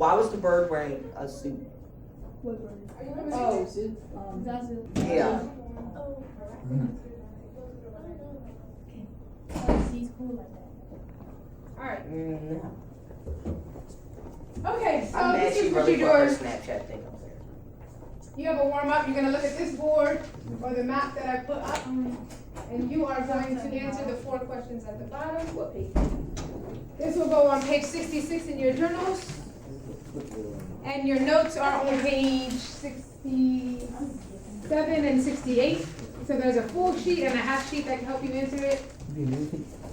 Why was the bird wearing a suit? Oh, suit. Yeah. He's cool like that. Alright. No. Okay, so I'm mad this she is what really you're put her doing. Snapchat thing up there. You have a warm up. You're gonna look at this board or the map that I put up, and you are going to answer the 4 questions at the bottom. What page? This will go on page 66 in your journals, and your notes are on page 67 and 68. So there's a full sheet and a half sheet that can help you answer it.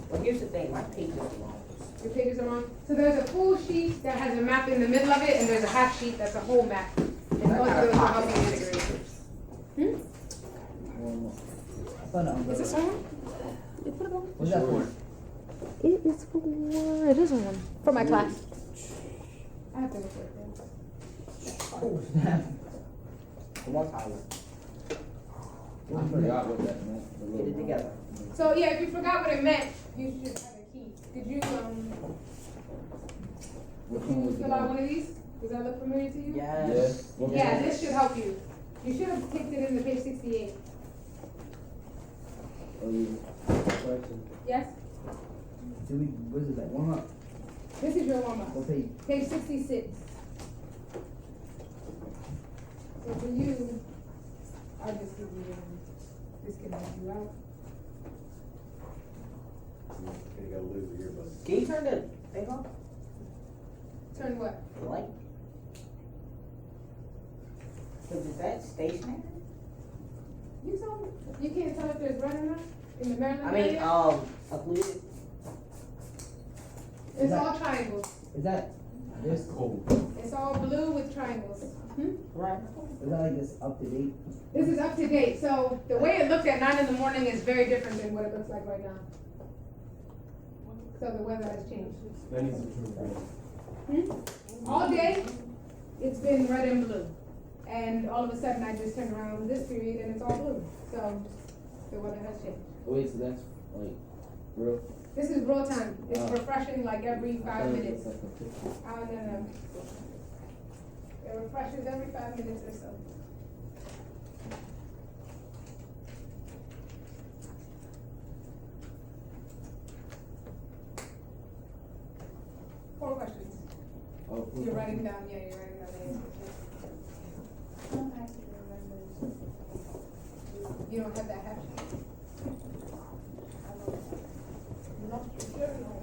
Well, here's the thing, my page is long. Your pages are wrong. So there's a full sheet that has a map in the middle of it, and there's a half sheet that's a whole map. And both of those will help you answer it. Is this on? What's that for? It is for, it is on. For my class. I have to look at it. Oh, snap. Come on, Tyler. I forgot what that meant. Get it together. So yeah, if you forgot what it meant, you should have a key. Did you Which one was fill out one of these? Does that look familiar to you? Yes. Yeah, this should help you. You should have ticked it in the page 68. Oh, yeah. Yes? Do we, what is it, like warm up? This is your warm up. What page? Page 66. So for you, I'll just give you this can help you out. Can you turn the thing off? Turn what? The light? Cause is that stationary? You saw me. You can't tell if there's red or not in the Maryland I mean, area? occluded. It's all triangles. Is that this cold? It's all blue with triangles. Right. Is that like this up to date? This is up to date. So the way it looked at 9 in the morning is very different than what it looks like right now. So the weather has changed. All day, it's been red and blue. And all of a sudden, I just turned around this period and it's all blue. So the weather has changed. Wait, so that's like real? This is real time. It's refreshing like every 5 minutes. Like a picture. Oh, no. It refreshes every 5 minutes or so. Four questions. Oh, cool. You're writing down, yeah, you're writing down the answers. You don't have that hash? You lost your journal.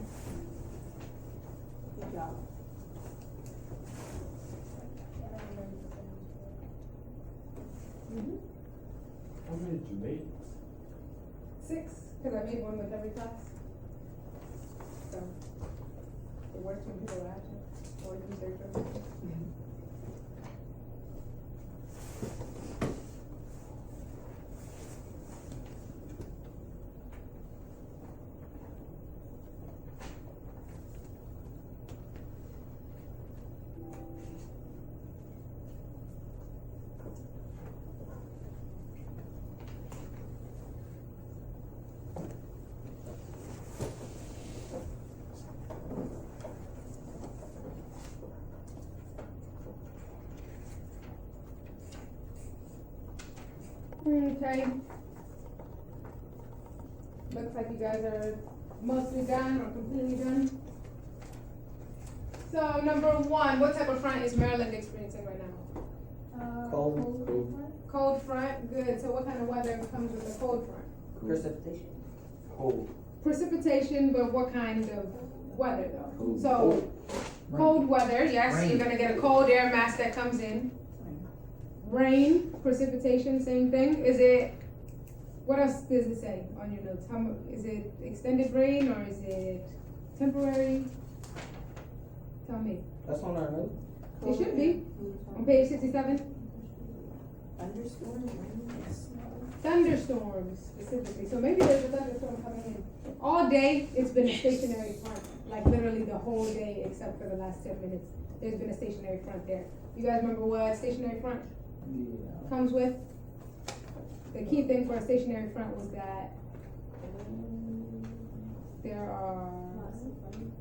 Good job. How many did you make? 6, because I made one with every class. So, it works when people are absent, or use their journal. Okay. Looks like you guys are mostly done or completely done. So number 1, what type of front is Maryland experiencing right now? Cold. Cold front, good. So what kind of weather comes with the cold front? Precipitation. Cold. Precipitation, but what kind of weather though? Cold. So cold weather, yes, Rain. you're gonna get a cold air mass that comes in. Rain, precipitation, same thing. Is it, what else does it say on your notes? Is it extended rain or is it temporary? Tell me. That's on our note. It should be, on page 67. Thunderstorms, rain, yes. Thunderstorms specifically, so maybe there's a thunderstorm coming in. All day, it's been a stationary front, like literally the whole day except for the last 10 minutes. There's been a stationary front there. You guys remember what stationary front comes with? The key thing for a stationary front was that there are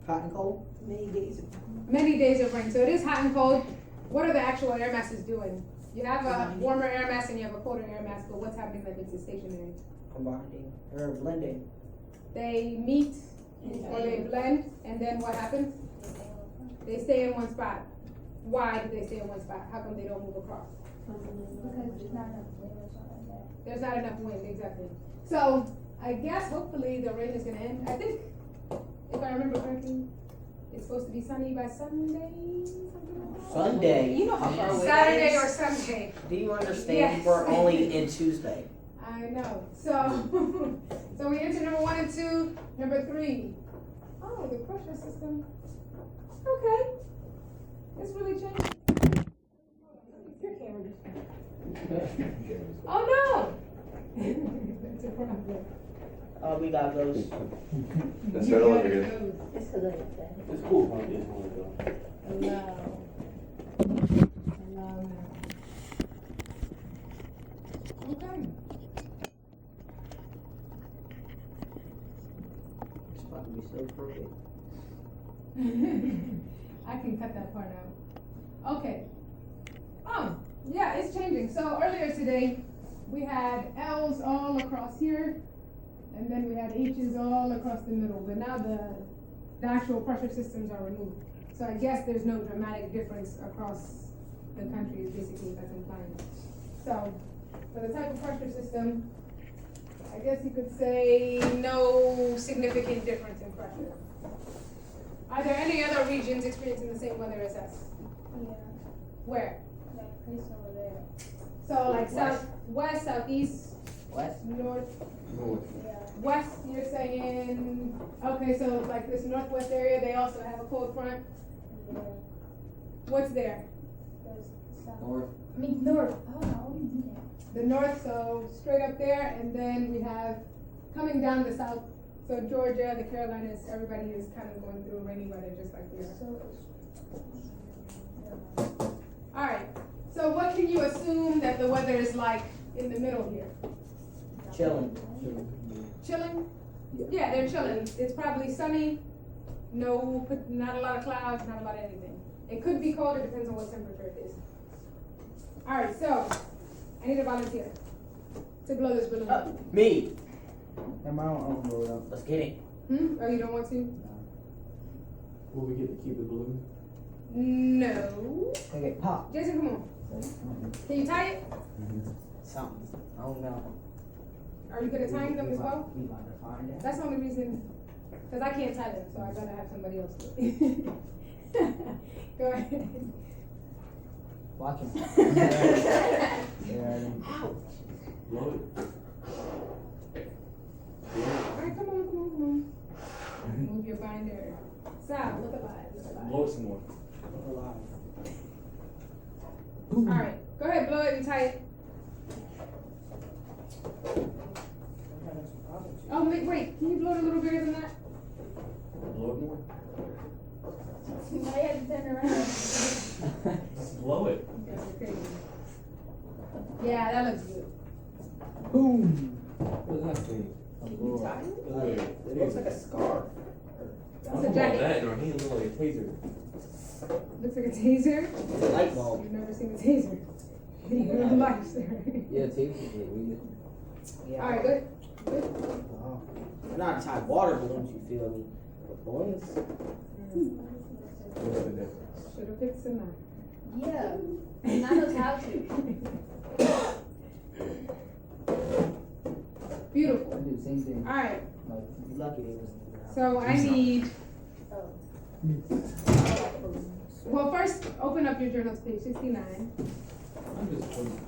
Hot and cold? Many days. Many days of rain. So it is hot and cold. What are the actual air masses doing? You have a warmer air mass and you have a colder air mass, but what's happening that makes it stationary? Combining, or blending. They meet or they blend, and then what happens? They stay in one spot. Why do they stay in one spot? How come they don't move across? Because there's not enough wind or something like that. There's not enough wind, exactly. So I guess hopefully the rain is gonna end. I think, if I remember correctly, it's supposed to be sunny by Sunday, something like that. Sunday. You know how far away Saturday that or is? Sunday. Do you understand? Yes. We're only in Tuesday. I know. So, so we enter number 1 and 2. Number 3. Oh, the pressure system. Okay. It's really changed. Your camera just. Oh no! That's a problem. We got those. Let's start over again. It's because of that. It's cool, huh? It's one of those. Allow. Allow now. Okay. It's about to be so perfect. I can cut that part out. Okay. Oh, yeah, it's changing. So earlier today, we had L's all across here, and then we had H's all across the middle. But now the actual pressure systems are removed. So I guess there's no dramatic difference across the country is basically what that's implying. So for the type of pressure system, I guess you could say no significant difference in pressure. Are there any other regions experiencing the same weather as us? Yeah, Where? that place over there. So like West. southwest, southeast, West? north, Yeah. west, you're saying, okay, so like this northwest area, they also have a cold front. Yeah. What's there? There's south. North. I mean, north. Oh, yeah. The north, so straight up there, and then we have coming down the south. So Georgia, the Carolinas, everybody is kind of going through rainy weather just like we are. So, All right. So what can you assume that the weather is like in the middle here? Chilling. Chilling? Yeah, they're chilling. It's probably sunny, not a lot of clouds, not a lot of anything. It could be cold, it depends on what temperature it is. All right, so I need a volunteer to blow this balloon. Me. Am I on blow it up? Let's get it. Oh, you don't want to? Will we get to keep the balloon? No. Okay, pop. Jason, come on. Can you tie it? Something. I don't know. Are you good at tying them as well? We about to find out. That's the only reason, because I can't tie them, so I gotta have somebody else do it. Go ahead. Watch him. Blow it. Alright, come on. Move your binder. Sal, look alive. Blow it some more. Alright, go ahead, blow it and tie it. Oh, wait, can you blow it a little bigger than that? Blow it more. I had to turn around. Just blow it. That's crazy. Yeah, that looks good. Boom. What does that mean? Can you tie it? Wait, It looks like a scarf. That's I'm a about jacket. that in our hand, look like a taser. Looks like a taser. It's a light bulb. You've never seen a taser. In your life, sir. Yeah, tape it. Yeah. Alright, good. Oh. I'm not tie water balloons, you feel me? But balloons. What's the difference? Should've fixed tonight. Yeah. And I knows how to. Beautiful. I do the same thing. Alright, Like, You lucky they was. so I need, Oh. well, first, open up your journals, page 69. I'm just putting.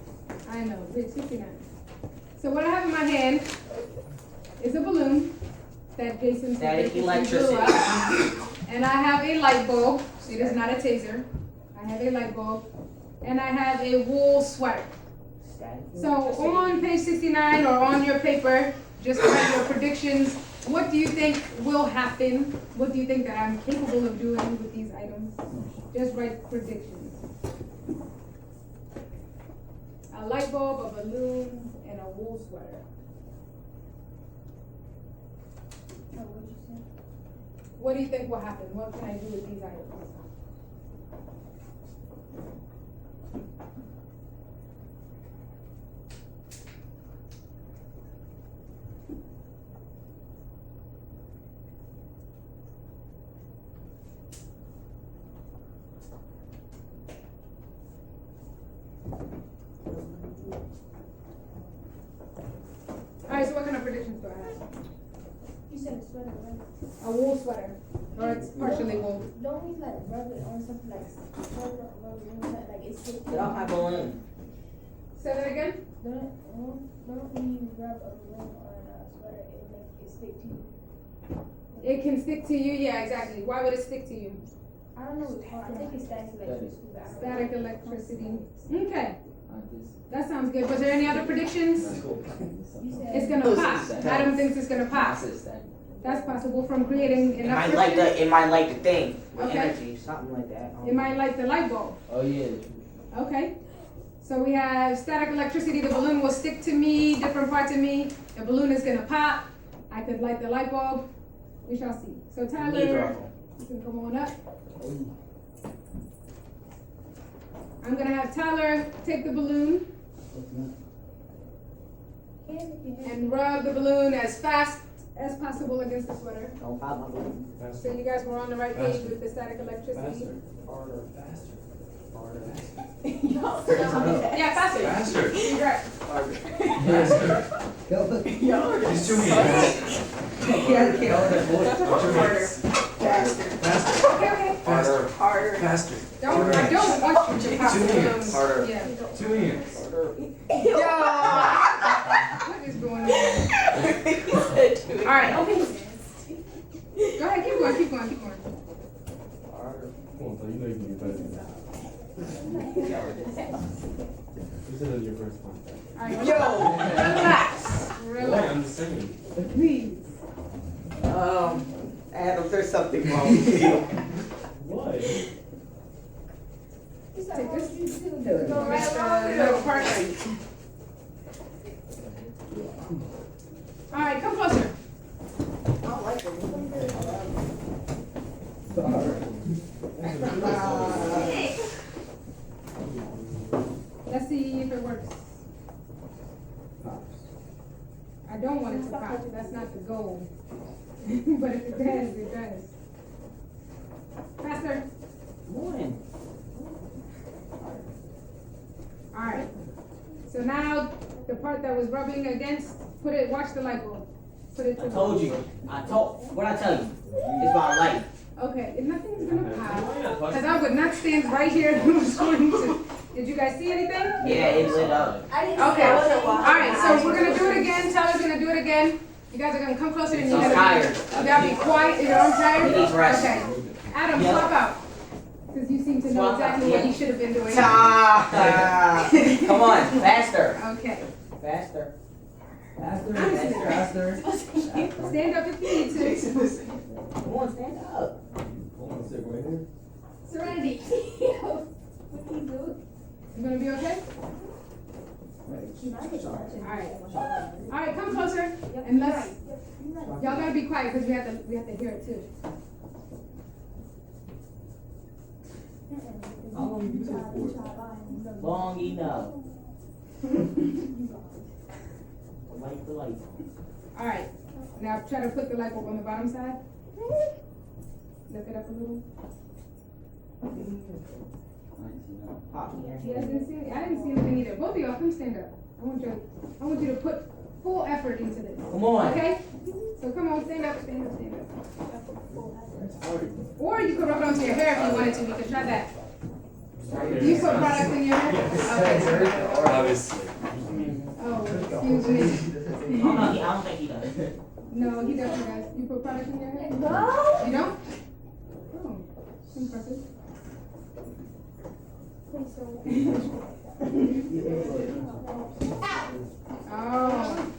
I know, page 69. So what I have in my hand is a balloon that Jason Static blew electricity. up. And I have a light bulb. It is not a taser. I have a light bulb. And I have a wool sweater. Static So electricity. on page 69 or on your paper, just write your predictions. What do you think will happen? What do you think that I'm capable of doing with these items? Just write predictions. A light bulb, a balloon, and a wool sweater. Oh, what'd you say? What do you think will happen? What can I do with these items? Alright, so what kind of predictions do I have? You said a sweater, right? A wool sweater, or it's partially wool. Don't we like rub it on something like like it's stick to Get off my balloon. Say that again? Don't you rub a balloon on a sweater and make it stick to you? It can stick to you, yeah, exactly. Why would it stick to you? I don't know. I think it's static electricity. but I don't know. Static electricity. Okay, I just. that sounds good. Was there any other predictions? You said It's gonna pop. Adam thinks it's gonna I pop. said that. That's possible from creating It enough might like friction. it might like the thing. With Okay. energy, something like that. It might light the light bulb. Oh yeah. Okay. So we have static electricity. The balloon will stick to me, different parts of me. The balloon is gonna pop. I could light the light bulb. We shall see. So Neither Tyler, of them. you can come on up. I'm gonna have Tyler take the balloon and rub the balloon as fast as possible against the sweater. Don't pop my balloon. So Faster. you guys were on the right page Faster. with the static electricity. Faster. Harder. Faster. Harder. Yeah, faster. Faster. You're right. Faster. It's too many. Faster. Okay, okay. Faster. Harder. Faster. Don't, I don't want you to pop the 2 balloon. minutes. Harder. Yeah. 2 minutes. What is going on? Alright, okay. Go ahead, keep going. Harder. Come on, Phil, you know you can do better than that. You said it was your first time. Alright, relax. Wait, Relax. I'm just saying. Please. Adam, there's something wrong with you. What? Take this. Go right along. Little part. Alright, come closer. I don't like it. Let's see if it works. I don't want it to pop. That's not the goal. But if it does, it does. Faster. Morning. Alright. So now the part that was rubbing against, watch the light bulb. Put it to I told you. What'd I tell you? It's about light. Okay, if nothing's gonna pop, because I would not stand right here and was going to. Did you guys see anything? Yeah, it lit up. I didn't Okay. I wasn't watching. Alright, so we're gonna do it again. Tyler's gonna do it again. You guys are gonna come closer and you I'm gotta tired. you gotta be quiet. Your arm tired? He needs rest. Okay. Adam, Yep. swap out. Because you seem to know Swap exactly out, what yeah. you should have been doing. Come on, faster. Okay. Faster. Faster. Stand up if you need to. Come on, stand up. Hold on a sec, right here. Serenity. What are you doing? You gonna be okay? Alright. Alright, come closer. And let's y'all gotta be quiet because we have to hear it too. How long you do this for? Long enough. Light the light. Alright. Now try to put the light bulb on the bottom side. Lift it up a little. Pop here. You guys didn't see it? I didn't see anything either. Both of y'all come stand up. I want you to put full effort into this. Come on. Okay? So come on, stand up. Or you could rub it onto your hair if you wanted to. You could try that. Do you put product in your hair? Okay. Obviously. Oh, excuse me. I don't think he does. No, he definitely does. You put product in your hair? No. You don't? Oh, impressive. Oh.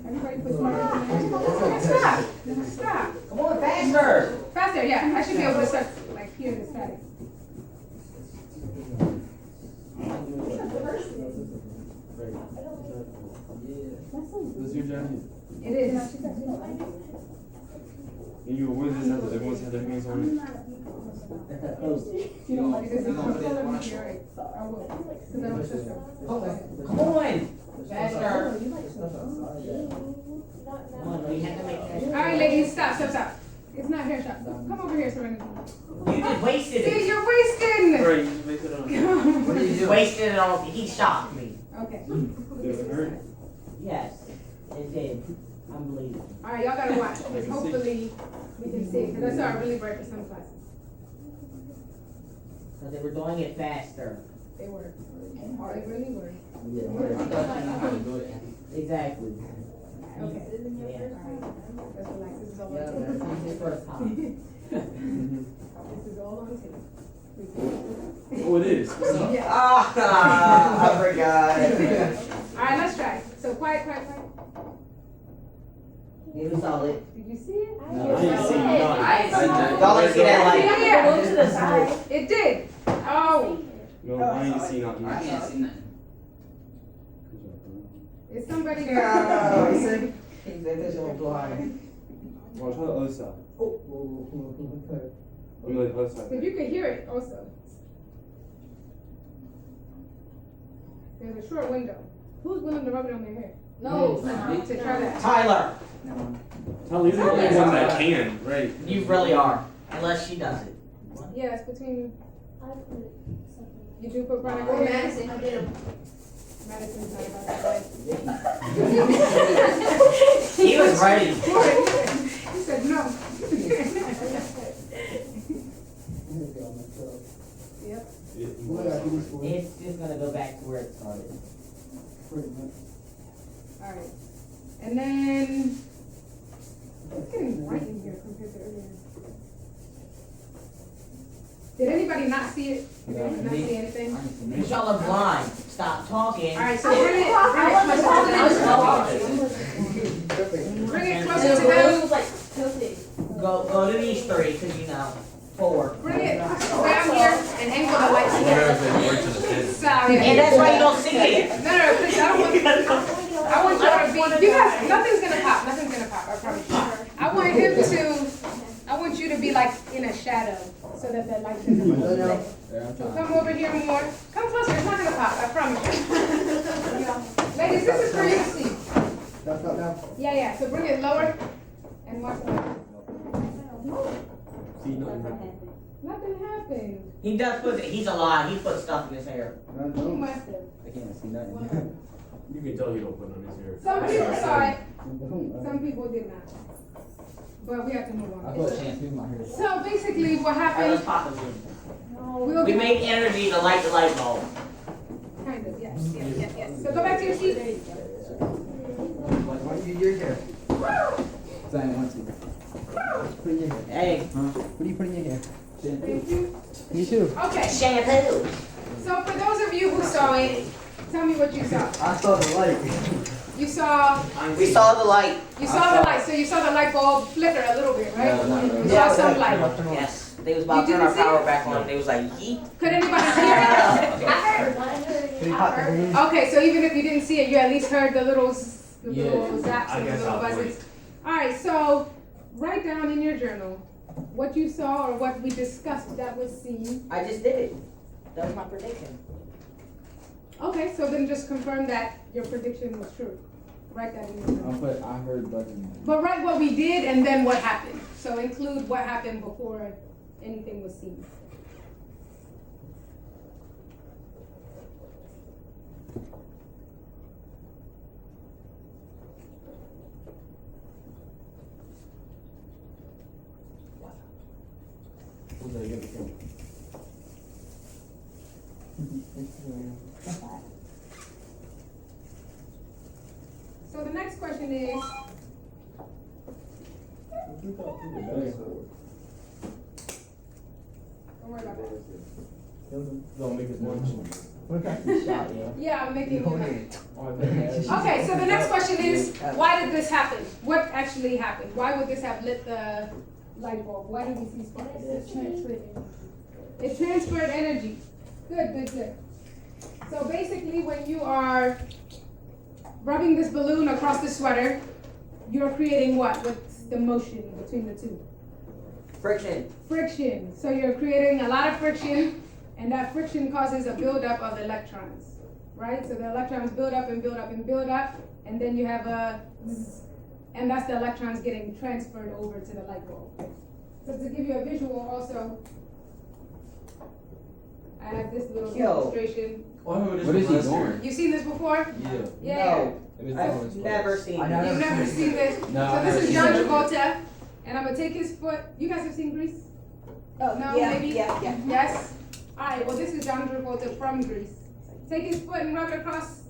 Everybody put product in their hair. Stop. Stop. Come on, faster. Faster, yeah. I should be able to start like here this static. What's your journey? It is. And you were with this after everyone's had their hands on it. You don't like this. You're right. I will. 'Cause I was just. Come on! Faster! We had to make that. Alright, ladies, stop. It's not hair shot. Come over here, Serenity. You just wasted See, it. you're wasting. Right, you just wasted it on. What did You you just do? wasted it on. He shocked me. Okay. Did it hurt? Yes, it did. I'm bleeding. Alright, y'all gotta watch. Because hopefully we can see. Because I saw it really bright for some classes. Because they were doing it faster. They were. Oh, they really were. Yeah, I thought you knew how to do it. Exactly. Okay. Yeah. Alright. Let's relax. This is all Yeah, on that's tape. his first time. This is all on tape. Oh, it is. What's up? Yeah. Ah, I forgot. Alright, let's try. So quiet. It was solid. Did you see it? I didn't see nothing. I didn't see that. Y'all ain't see that light. Yeah. Go to the side. It did. Oh, No, I ain't see nothing. I can't see nothing. is somebody Oh, he said, he said this one blind. Well, try the other side. Oh, Let me like the other side. If you could hear it also. There's a short window. Who's willing to rub it on their hair? No. To try that. Tyler, Tell you're the only one that can, right? you really are. Unless she does it. Yeah, it's between, I put something. you do put product Or on there. Madison, I did them. Madison's not about that. He was ready. He said no. Yep. It's just gonna go back to where it started. Alright. And then, it's getting bright in here compared to earlier. Did anybody not see it? Did anybody not see anything? Because y'all are blind. Stop talking. Alright, so bring it closer to them. like tilted. Go to these three, because you know. 4. Bring it down here and angle the lights here. Sorry. And that's why you don't see it. No, please, I want y'all to be, you guys, nothing's gonna pop, I promise you. I want you to be like in a shadow, so that the light doesn't reflect. So come over here more, come closer, it's not gonna pop, I promise you. Ladies, this is for you to see. Yeah, so bring it lower and watch the light. See, nothing happened. Nothing happened. He does put it. He's a lie. He put stuff in his hair. You must have. I can't see nothing. You can tell he don't put on his hair. Some people saw it, some people did not. But we have to move I on. thought she see my hair. So basically what Alright, let's happened, pop them in. we'll We get, made energy to light the light bulb. kind of, yes. So go back to your seat. Why do you use your hair? Because I didn't want to. Put in your hair. Hey, What do you put in your hair? Thank you. You too. Okay, shampoo. so for those of you who saw it, tell me what you saw. I saw the light. You saw We saw the light. the light, so you saw the light bulb flicker a little bit, right? No, not really. You saw some light. Yes. They was about to You turn our didn't see power it? back on. They was like, yeet. Could anybody hear it? Can you pop the balloon? Okay, so even if you didn't see it, you at least heard the little zaps I and the guess little I'll buzzes. Alright, so write down in your journal what you saw or what we discussed that was seen. I just did it. That was my prediction. Okay, so then just confirm that your prediction was true. Write that in your journal. I heard buzzing. But write what we did and then what happened. So include what happened before anything was seen. So the next question is, don't worry about that. Don't make his lunch. What got you shot, yo? Yeah, I'm making Go it up. ahead. Okay, so the next question is, why did this happen? What actually happened? Why would this have lit the light bulb? Why did we see sparks? It transferred energy. Good. So basically when you are rubbing this balloon across the sweater, you're creating what? What's the motion between the two? Friction. Friction. So you're creating a lot of friction, and that friction causes a buildup of electrons, right? So the electrons build up and build up and build up, and then you have a zzz, and that's the electrons getting transferred over to the light bulb. So to give you a visual also, I have this little demonstration. Oh, I remember this What is from he last doing? year. You've seen this before? Yeah. Yeah. No, I've never seen I it. know. You've never seen this? No, So I've this never is seen John that. Travolta, and I'm gonna take his foot. You guys have seen Grease? Oh, No, yeah, maybe? yeah, yeah. Yes? Alright, well this is John Travolta from Greece. Take his foot and rub it across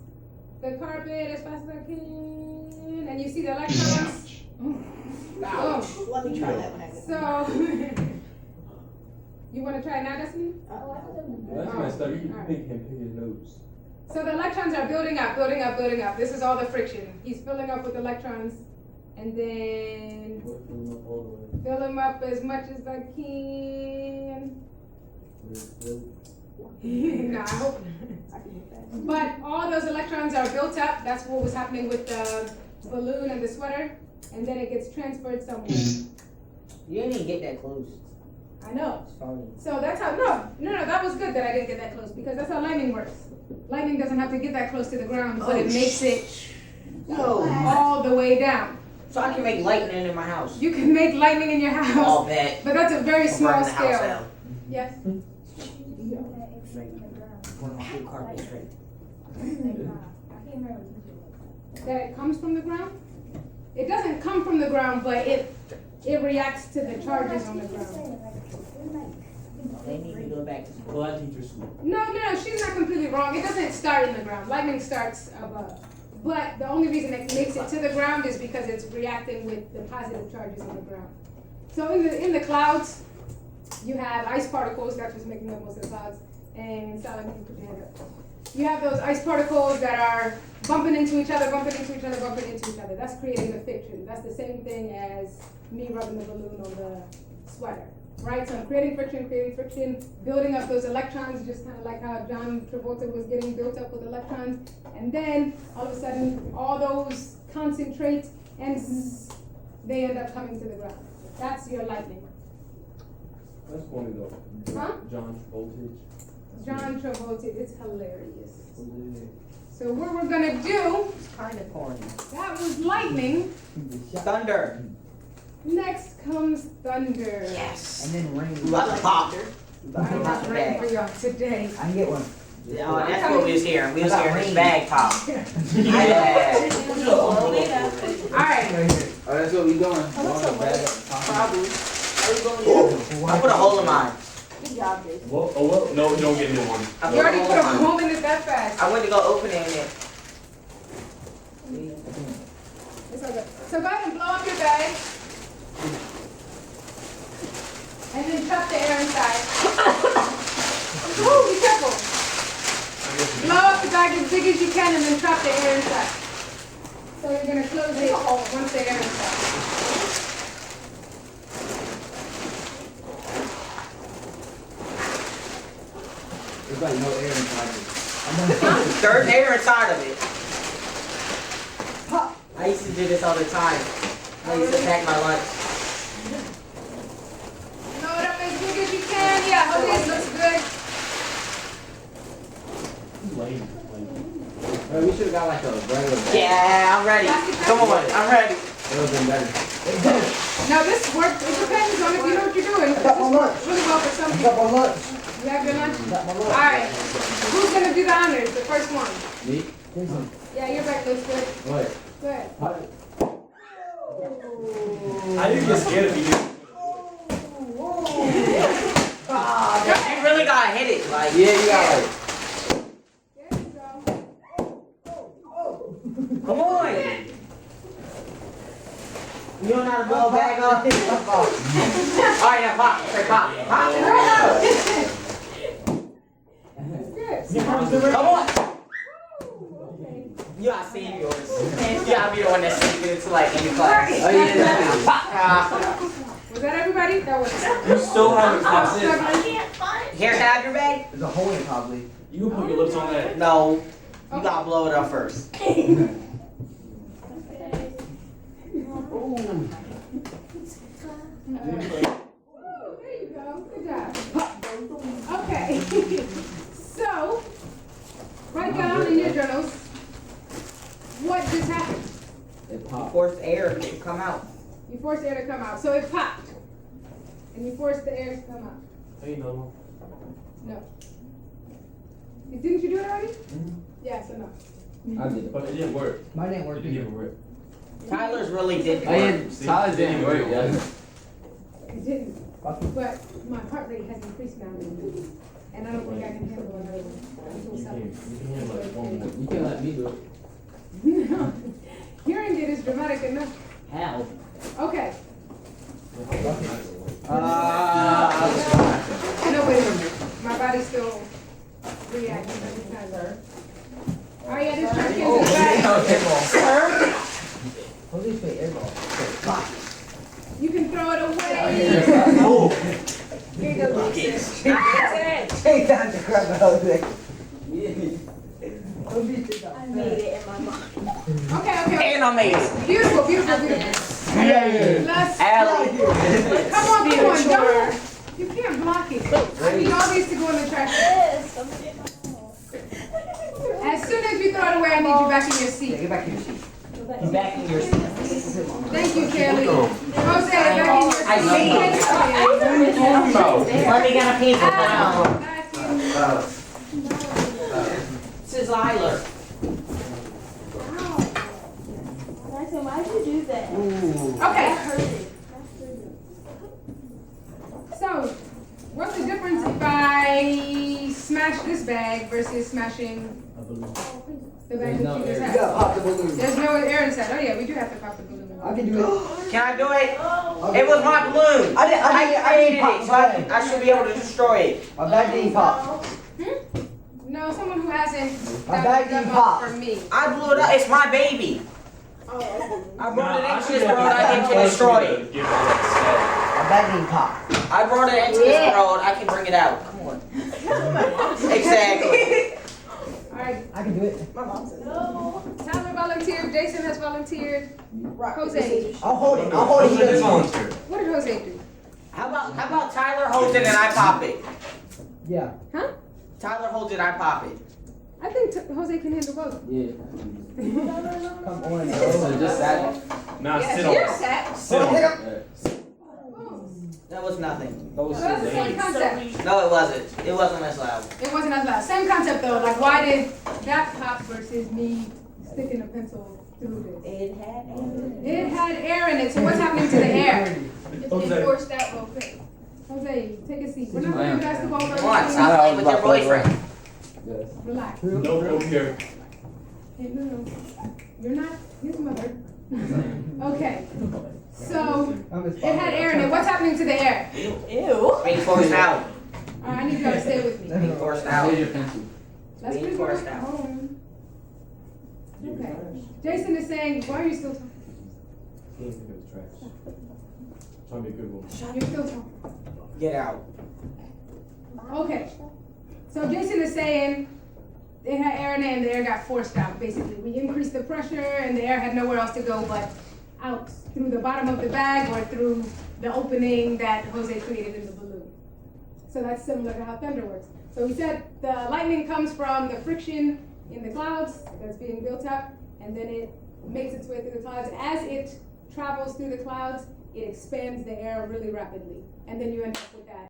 the carpet as fast as I can, and you see the electrons. Oh, Let me try that when I get so you wanna try it now, Destiny? That's messed up. You can make him pick his nose. So the electrons are building up, building up, building up. This is all the friction. He's filling up with electrons, and then fill them up as much as I can. No, I hope not. But all those electrons are built up. That's what was happening with the balloon and the sweater, and then it gets transferred somewhere. You didn't even get that close. I know. It's funny. So that's how, no, that was good that I didn't get that close, because that's how lightning works. Lightning doesn't have to get that close to the ground, but it makes it Yo, all the way down. so I can make lightning in my house. You can make lightning in your house, All that. but that's a very I'm small burning the house scale. out. Yes. Burn my whole carpet straight. That it comes from the ground? It doesn't come from the ground, but it reacts to the charges on the ground. They need to go back to school. Well, that teacher's school. No, she's not completely wrong. It doesn't start in the ground. Lightning starts above. But the only reason it makes it to the ground is because it's reacting with the positive charges on the ground. So in the clouds, you have ice particles. That's what's making up most of the clouds. And Sally, you can put your hand up. You have those ice particles that are bumping into each other, bumping into each other, bumping into each other. That's creating the friction. That's the same thing as me rubbing the balloon on the sweater. Right, so I'm creating friction, building up those electrons, just kind of like how John Travolta was getting built up with electrons, and then all of a sudden, all those concentrate and zzz, they end up coming to the ground. That's your lightning. That's funny though. Huh? John Voltage. John Travolta, it's hilarious. So what we're gonna do, It's kind of corny. that was lightning. Thunder. Next comes thunder. Yes. And then rain. We about to pop. I'm not ready for y'all today. I can get one. Oh, that's what we was hearing. We was hearing his bag pop. Yeah. Alright, Oh, that's what we doing. Probably. I put a hole in mine. Good job, Jason. Whoa, oh, whoa. No, don't get into one. I you already hole put in a mine. hole in it that fast. I went to go open it and then. It's all good. So go ahead and blow up your bag. And then trap the air inside. Woo, be careful. Blow up the bag as big as you can and then trap the air inside. So you're going to close it once the air is inside. There's like no air inside it. There's air inside of it. I used to do this all the time. I used to pack my lunch. Blow it up as big as you can. Yeah, okay, it looks good. Lame. We should have got like a regular bag. Yeah, I'm ready. Come on, I'm ready. It would have been better. Now this works. It depends on if you know what you're doing. This got my lunch. works really well for some I people. got my lunch. You have your lunch? I got my All lunch. right. Who's going to do the honors? The first one. Me? Jason. Yeah, your back looks good. What? Good. I didn't get scared if you did. You really gotta hit it. Like, Yeah, you got like. There you go. come on. You don't know how to blow a bag up? Alright, now pop. Say pop. Pop. Good. Come on. You gotta save yours. You gotta be the one that's saving it to like any class. Oh, yeah, Pop. Was that everybody? That was You still haven't popped in. struggling. Here, can I have your bag? There's a hole in it probably. You can put your lips on that. No. You gotta blow it up first. There you go. Good job. Okay. So, write down in your journals what just happened. It popped. Forced air to come out. You forced air to come out. So it popped. And you forced the air to come out. Hey, no. No. Didn't you do it already? Yeah, so no. I did it. But it didn't work. Mine didn't work It didn't either. even work. Tyler's really did I work. didn't. Solid didn't work. Yeah. It didn't. But my heart rate has increased now. And I don't think I can handle another one. I'm You so can handle like one more. You can't let me do it. No. Hearing it is dramatic enough. Hell. Okay. No, wait a minute. My body's still reacting every time. All right, yeah, this trash can is back. Jose's play airball. You can throw it away. Oh! Here you go, Jason. Take that to grab the Jose. I made it in my mind. Okay. And I made it. Beautiful. Let's. Allie. Come on. Don't. You can't block it. I need all these to go in the trash can. Yes, I'm getting my As soon as you throw it away, I need you back in your seat. Get back in your seat. Get back in your seat. Thank you, Kelly. Jose, back in your seat. I see. Let me get a piece of that. Back in. This is Tyler. Bryson, why'd you do that? Okay. That hurted. So, what's the difference if I smash this bag versus smashing the bag There's that no you just air. had? You gotta pop the balloon. There's no air inside. Oh yeah, we do have to pop the balloon. I can do it. Can I do it? It was my balloon. I created it, so I should be able to destroy it. My bag didn't pop. No, someone who hasn't My done bag the didn't demo pop. for me. I blew it up. It's my baby. I brought it into this world. I can destroy it. Give it that set. My bag didn't pop. I brought it into this world. I can bring it out. Come on. Exactly. Alright, I can do it. Tyler volunteered, Jason has volunteered. Jose, I'll hold it. I'll hold it. He This doesn't want it. volunteer. what did Jose do? How about Tyler holds it and I pop it? Yeah. Huh? Tyler holds it, I pop it. I think Jose can handle both. Yeah. Come on. So just that. Nah, Yes, sit on you're it. set. Sit on it. That was nothing. So that's the same concept. No, it wasn't. It wasn't as loud. It wasn't as loud. Same concept though, like why did that pop versus me sticking a pencil through this? It had It had air in it, so what's happening to the air? Jose. Forced out real quick. Jose, take a seat. We're not playing basketball for Come on, stop playing with your boyfriend. Yes. Relax. No, over here. Hey, no. You're not his mother. Okay. So it had air in it. What's happening to the air? Ew. Being forced out. I need y'all to stay with me. Being forced out. Here's your pencil. Let's Being be forced out. Hold on. Okay. Jason is saying, why are you still talking? He ain't think it was trash. Trying to be a good woman. You're still talking. Get out. Okay. So Jason is saying it had air in it and the air got forced out, basically. We increased the pressure and the air had nowhere else to go but out through the bottom of the bag or through the opening that Jose created in the balloon. So that's similar to how thunder works. So we said the lightning comes from the friction in the clouds that's being built up, and then it makes its way through the clouds. As it travels through the clouds, it expands the air really rapidly, and then you end up with that